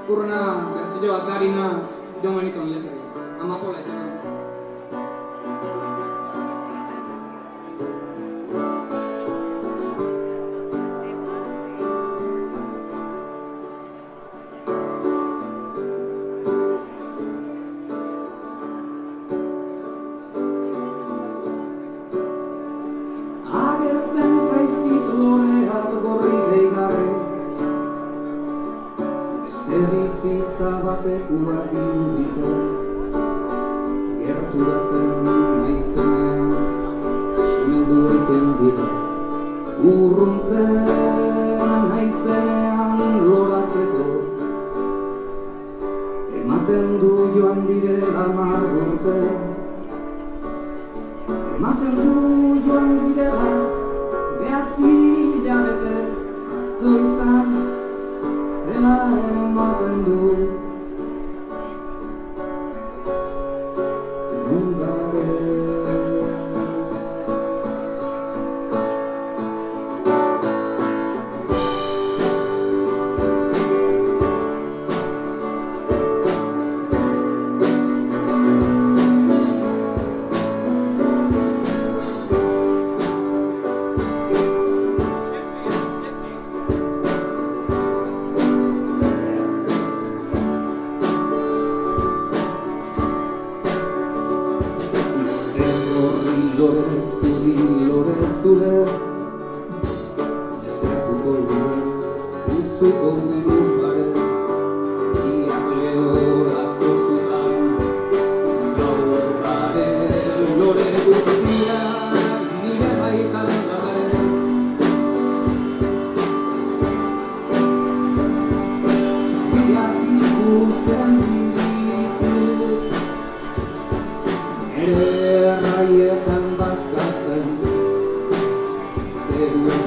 Kurna bertsio batarina Domeniton letra. Amapola izan. Agertzen zaizkit loreak gorri deigarri, beste bizitza batekua irudite, gerturatzen naizenean, simendu egiten dira, urruntzen naizenean loratzeko, ematen du joan direla margurte, ematen du joan direla, behatzi hilabete, zoizan, zela ematen du. Lore zure, ezertuko dure, utzuko diru pare, iak lehoratzo zutan, gaur pare, lore guztia, nire baitan dabare. Bideak ikusten ditu, ere erraietan bazkatzen, zeruen